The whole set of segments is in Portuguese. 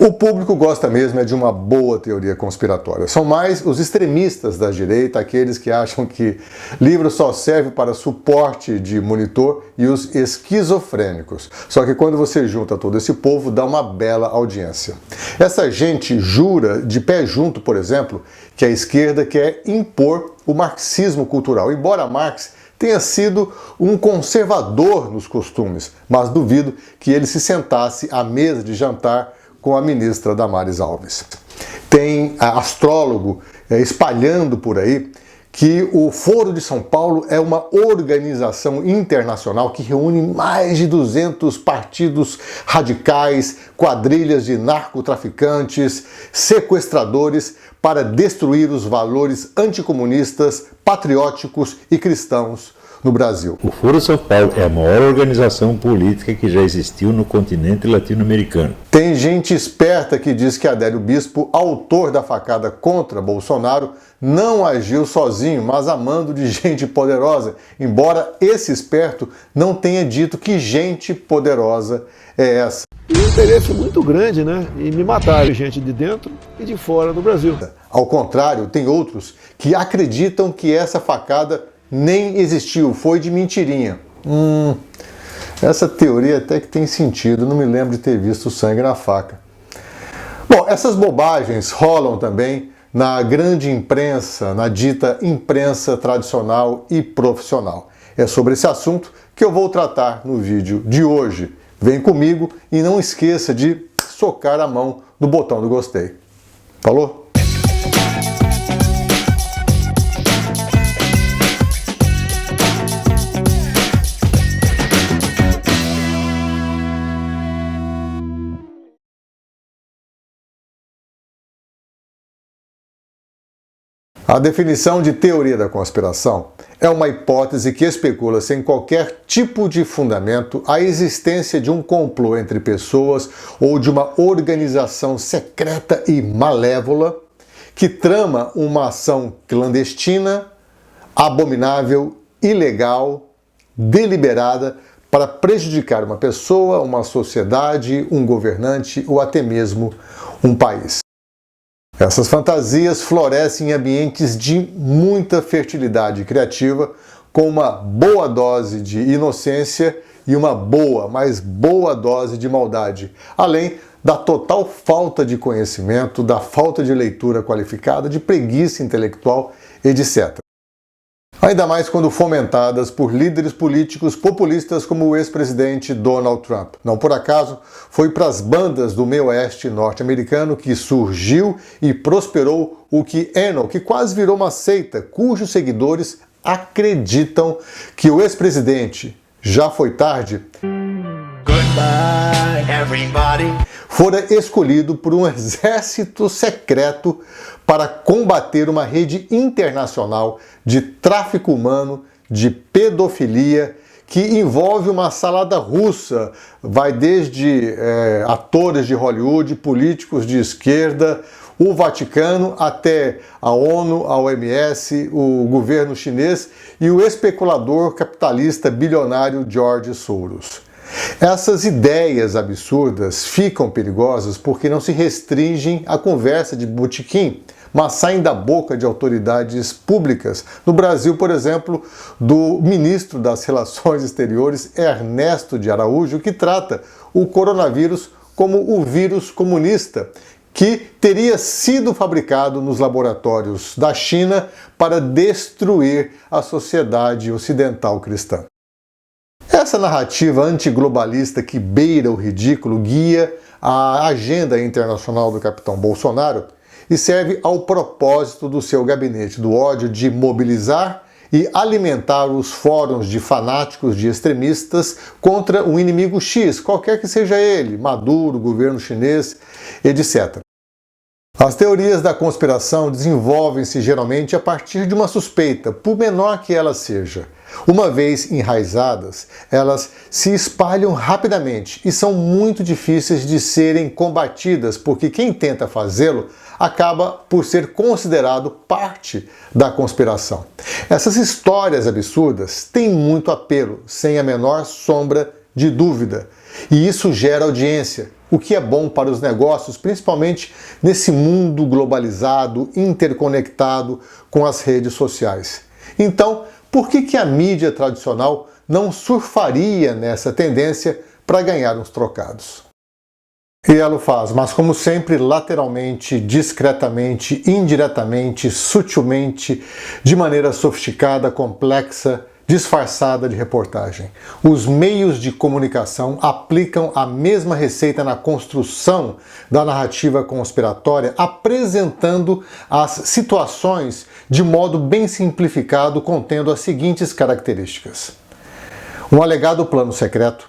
O público gosta mesmo de uma boa teoria conspiratória. São mais os extremistas da direita, aqueles que acham que livro só serve para suporte de monitor, e os esquizofrênicos. Só que quando você junta todo esse povo, dá uma bela audiência. Essa gente jura de pé junto, por exemplo, que a esquerda quer impor o marxismo cultural. Embora Marx tenha sido um conservador nos costumes, mas duvido que ele se sentasse à mesa de jantar com a ministra Damares Alves. Tem astrólogo espalhando por aí que o Foro de São Paulo é uma organização internacional que reúne mais de 200 partidos radicais, quadrilhas de narcotraficantes, sequestradores, para destruir os valores anticomunistas, patrióticos e cristãos no Brasil. O Foro São Paulo é a maior organização política que já existiu no continente latino-americano. Tem gente esperta que diz que Adélio Bispo, autor da facada contra Bolsonaro, não agiu sozinho, mas a mando de gente poderosa, embora esse esperto não tenha dito que gente poderosa é essa. E um interesse muito grande, né, em me matar, gente de dentro e de fora do Brasil. Ao contrário, tem outros que acreditam que essa facada nem existiu, foi de mentirinha. Essa teoria até que tem sentido, não me lembro de ter visto sangue na faca. Bom, essas bobagens rolam também na grande imprensa, na dita imprensa tradicional e profissional. É sobre esse assunto que eu vou tratar no vídeo de hoje. Vem comigo e não esqueça de socar a mão no botão do gostei. Falou? A definição de teoria da conspiração é uma hipótese que especula sem qualquer tipo de fundamento a existência de um complô entre pessoas ou de uma organização secreta e malévola que trama uma ação clandestina, abominável, ilegal, deliberada para prejudicar uma pessoa, uma sociedade, um governante ou até mesmo um país. Essas fantasias florescem em ambientes de muita fertilidade criativa, com uma boa dose de inocência e uma boa, mas boa dose de maldade, além da total falta de conhecimento, da falta de leitura qualificada, de preguiça intelectual, etc. Ainda mais quando fomentadas por líderes políticos populistas como o ex-presidente Donald Trump. Não por acaso, foi para as bandas do meio oeste norte-americano que surgiu e prosperou o QAnon, que quase virou uma seita, cujos seguidores acreditam que o ex-presidente já foi tarde. Goodbye, everybody. Fora escolhido por um exército secreto para combater uma rede internacional de tráfico humano, de pedofilia, que envolve uma salada russa, vai desde atores de Hollywood, políticos de esquerda, o Vaticano, até a ONU, a OMS, o governo chinês e o especulador capitalista bilionário George Soros. Essas ideias absurdas ficam perigosas porque não se restringem à conversa de botequim, mas saem da boca de autoridades públicas. No Brasil, por exemplo, do ministro das Relações Exteriores, Ernesto de Araújo, que trata o coronavírus como o vírus comunista, que teria sido fabricado nos laboratórios da China para destruir a sociedade ocidental cristã. Essa narrativa antiglobalista que beira o ridículo guia a agenda internacional do capitão Bolsonaro e serve ao propósito do seu gabinete do ódio de mobilizar e alimentar os fóruns de fanáticos, de extremistas contra um inimigo X, qualquer que seja ele, Maduro, governo chinês, etc. As teorias da conspiração desenvolvem-se geralmente a partir de uma suspeita, por menor que ela seja. Uma vez enraizadas, elas se espalham rapidamente e são muito difíceis de serem combatidas, porque quem tenta fazê-lo acaba por ser considerado parte da conspiração. Essas histórias absurdas têm muito apelo, sem a menor sombra de dúvida, e isso gera audiência. o que é bom para os negócios, principalmente nesse mundo globalizado, interconectado com as redes sociais. Então, por que a mídia tradicional não surfaria nessa tendência para ganhar uns trocados? E ela o faz, mas como sempre, lateralmente, discretamente, indiretamente, sutilmente, de maneira sofisticada, complexa, disfarçada de reportagem. Os meios de comunicação aplicam a mesma receita na construção da narrativa conspiratória, apresentando as situações de modo bem simplificado, contendo as seguintes características: um alegado plano secreto,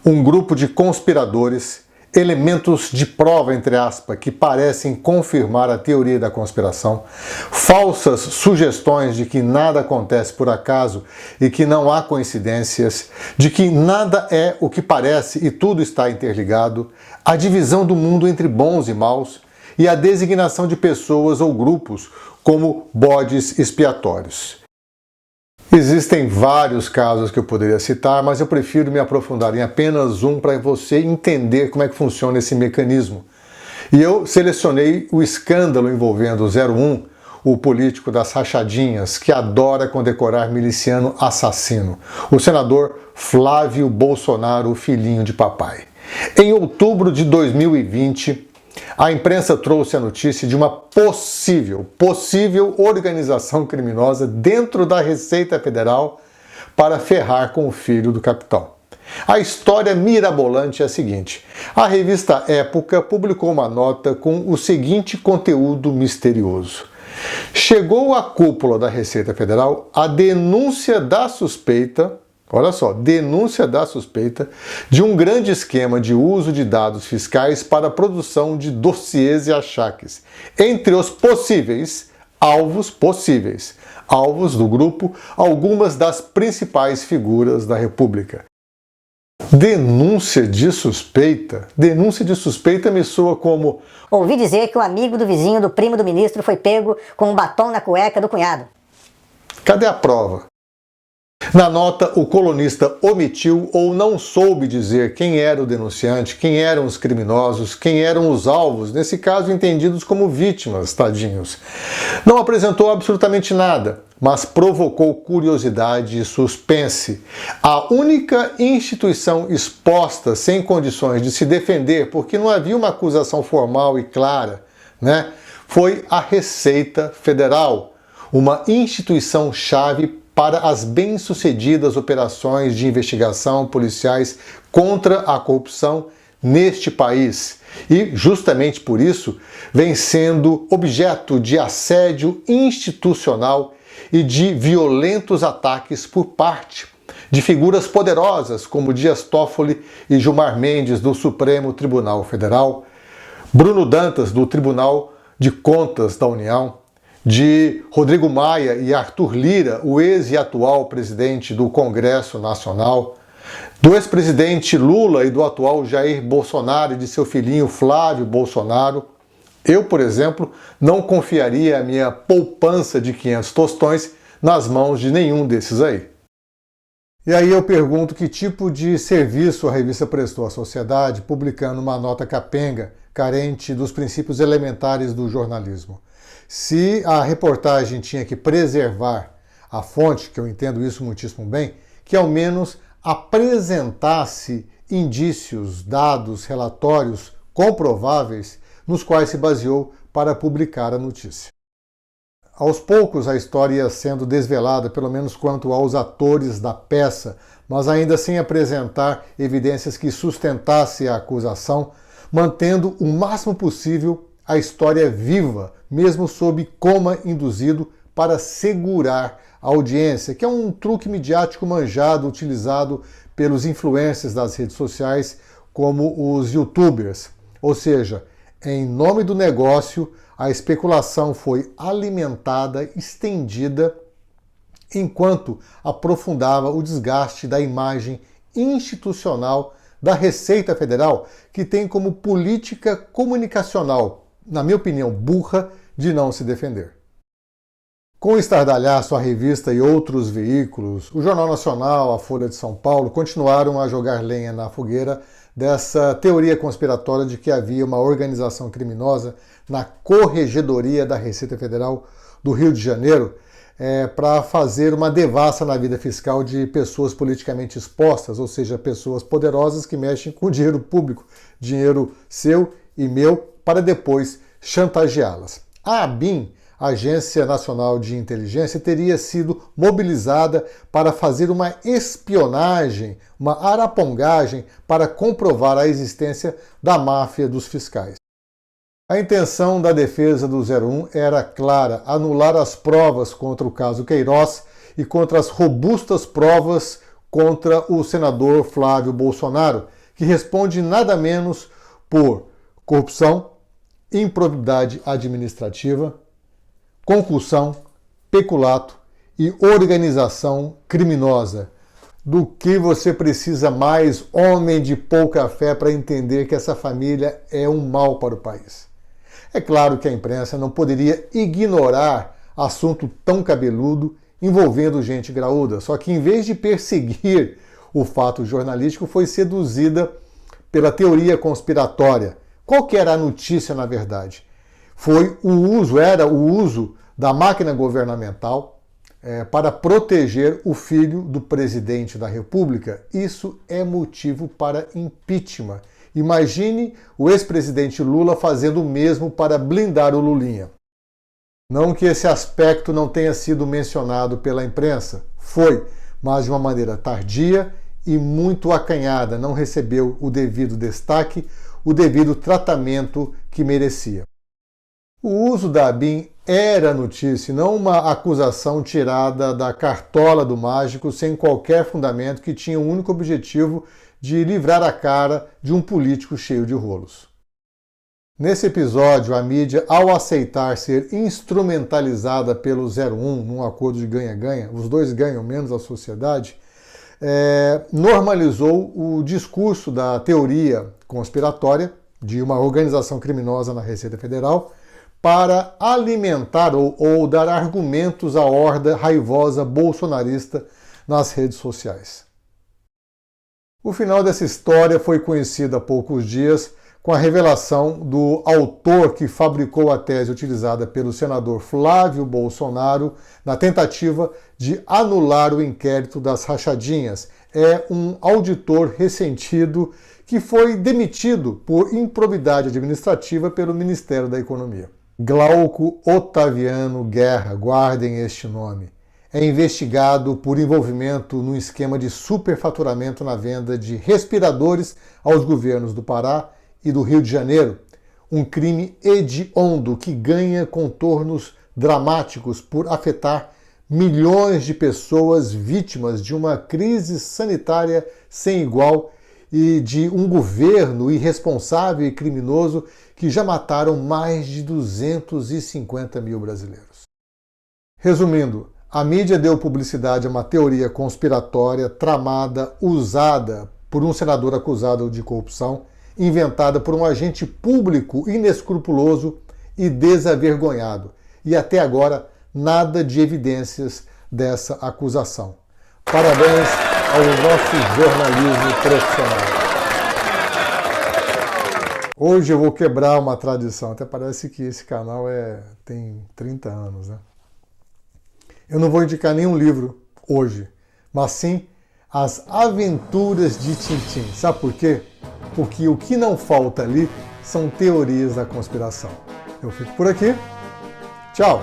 um grupo de conspiradores, elementos de prova, entre aspas, que parecem confirmar a teoria da conspiração, falsas sugestões de que nada acontece por acaso e que não há coincidências, de que nada é o que parece e tudo está interligado, a divisão do mundo entre bons e maus e a designação de pessoas ou grupos como bodes expiatórios. Existem vários casos que eu poderia citar, mas eu prefiro me aprofundar em apenas um para você entender como é que funciona esse mecanismo. E eu selecionei o escândalo envolvendo o 01, o político das rachadinhas, que adora condecorar miliciano assassino, o senador Flávio Bolsonaro, o filhinho de papai. Em outubro de 2020, a imprensa trouxe a notícia de uma possível organização criminosa dentro da Receita Federal para ferrar com o filho do capitão. A história mirabolante é a seguinte: a revista Época publicou uma nota com o seguinte conteúdo misterioso. Chegou à cúpula da Receita Federal a denúncia da suspeita, olha só, denúncia da suspeita de um grande esquema de uso de dados fiscais para a produção de dossiês e achaques. Entre os possíveis alvos do grupo, algumas das principais figuras da República. Denúncia de suspeita? Denúncia de suspeita me soa como: ouvi dizer que o amigo do vizinho do primo do ministro foi pego com um batom na cueca do cunhado. Cadê a prova? Na nota, o colunista omitiu ou não soube dizer quem era o denunciante, quem eram os criminosos, quem eram os alvos, nesse caso entendidos como vítimas, tadinhos. Não apresentou absolutamente nada, mas provocou curiosidade e suspense. A única instituição exposta sem condições de se defender, porque não havia uma acusação formal e clara, foi a Receita Federal, uma instituição-chave para as bem-sucedidas operações de investigação policiais contra a corrupção neste país. E, justamente por isso, vem sendo objeto de assédio institucional e de violentos ataques por parte de figuras poderosas como Dias Toffoli e Gilmar Mendes do Supremo Tribunal Federal, Bruno Dantas do Tribunal de Contas da União, de Rodrigo Maia e Arthur Lira, o ex e atual presidente do Congresso Nacional, do ex-presidente Lula e do atual Jair Bolsonaro e de seu filhinho Flávio Bolsonaro. Eu, por exemplo, não confiaria a minha poupança de 500 tostões nas mãos de nenhum desses aí. E aí eu pergunto que tipo de serviço a revista prestou à sociedade publicando uma nota capenga, carente dos princípios elementares do jornalismo. Se a reportagem tinha que preservar a fonte, que eu entendo isso muitíssimo bem, que ao menos apresentasse indícios, dados, relatórios comprováveis nos quais se baseou para publicar a notícia. Aos poucos a história ia sendo desvelada, pelo menos quanto aos atores da peça, mas ainda sem apresentar evidências que sustentassem a acusação, mantendo o máximo possível a história viva, mesmo sob coma induzido, para segurar a audiência, que é um truque midiático manjado, utilizado pelos influencers das redes sociais, como os youtubers. Ou seja, em nome do negócio, a especulação foi alimentada, estendida, enquanto aprofundava o desgaste da imagem institucional da Receita Federal, que tem como política comunicacional, na minha opinião, burra, de não se defender. Com o estardalhaço, a revista e outros veículos, o Jornal Nacional, a Folha de São Paulo, continuaram a jogar lenha na fogueira dessa teoria conspiratória de que havia uma organização criminosa na Corregedoria da Receita Federal do Rio de Janeiro para fazer uma devassa na vida fiscal de pessoas politicamente expostas, ou seja, pessoas poderosas que mexem com dinheiro público, dinheiro seu e meu, para depois chantageá-las. A ABIN, Agência Nacional de Inteligência, teria sido mobilizada para fazer uma espionagem, uma arapongagem para comprovar a existência da máfia dos fiscais. A intenção da defesa do 01 era clara: anular as provas contra o caso Queiroz e contra as robustas provas contra o senador Flávio Bolsonaro, que responde nada menos por corrupção, improbidade administrativa, concussão, peculato e organização criminosa. Do que você precisa mais, homem de pouca fé, para entender que essa família é um mal para o país? É claro que a imprensa não poderia ignorar assunto tão cabeludo envolvendo gente graúda, só que em vez de perseguir o fato jornalístico, foi seduzida pela teoria conspiratória. Qual que era a notícia, na verdade? Era o uso da máquina governamental para proteger o filho do presidente da República. Isso é motivo para impeachment. Imagine o ex-presidente Lula fazendo o mesmo para blindar o Lulinha. Não que esse aspecto não tenha sido mencionado pela imprensa, foi, mas de uma maneira tardia e muito acanhada, não recebeu o devido destaque, o devido tratamento que merecia. O uso da ABIN era notícia, não uma acusação tirada da cartola do mágico sem qualquer fundamento, que tinha o único objetivo de livrar a cara de um político cheio de rolos. Nesse episódio, a mídia, ao aceitar ser instrumentalizada pelo 01 num acordo de ganha-ganha, os dois ganham menos a sociedade, normalizou o discurso da teoria conspiratória de uma organização criminosa na Receita Federal para alimentar ou dar argumentos à horda raivosa bolsonarista nas redes sociais. O final dessa história foi conhecido há poucos dias com a revelação do autor que fabricou a tese utilizada pelo senador Flávio Bolsonaro na tentativa de anular o inquérito das rachadinhas. É um auditor ressentido que foi demitido por improbidade administrativa pelo Ministério da Economia. Glauco Otaviano Guerra, guardem este nome. É investigado por envolvimento num esquema de superfaturamento na venda de respiradores aos governos do Pará e do Rio de Janeiro. Um crime hediondo que ganha contornos dramáticos por afetar milhões de pessoas vítimas de uma crise sanitária sem igual e de um governo irresponsável e criminoso que já mataram mais de 250 mil brasileiros. Resumindo, a mídia deu publicidade a uma teoria conspiratória tramada, usada por um senador acusado de corrupção, inventada por um agente público inescrupuloso e desavergonhado. E até agora, nada de evidências dessa acusação. Parabéns ao nosso jornalismo profissional. Hoje eu vou quebrar uma tradição, até parece que esse canal tem 30 anos, né? Eu não vou indicar nenhum livro hoje, mas sim As Aventuras de Tintim. Sabe por quê? Porque o que não falta ali são teorias da conspiração. Eu fico por aqui. Tchau!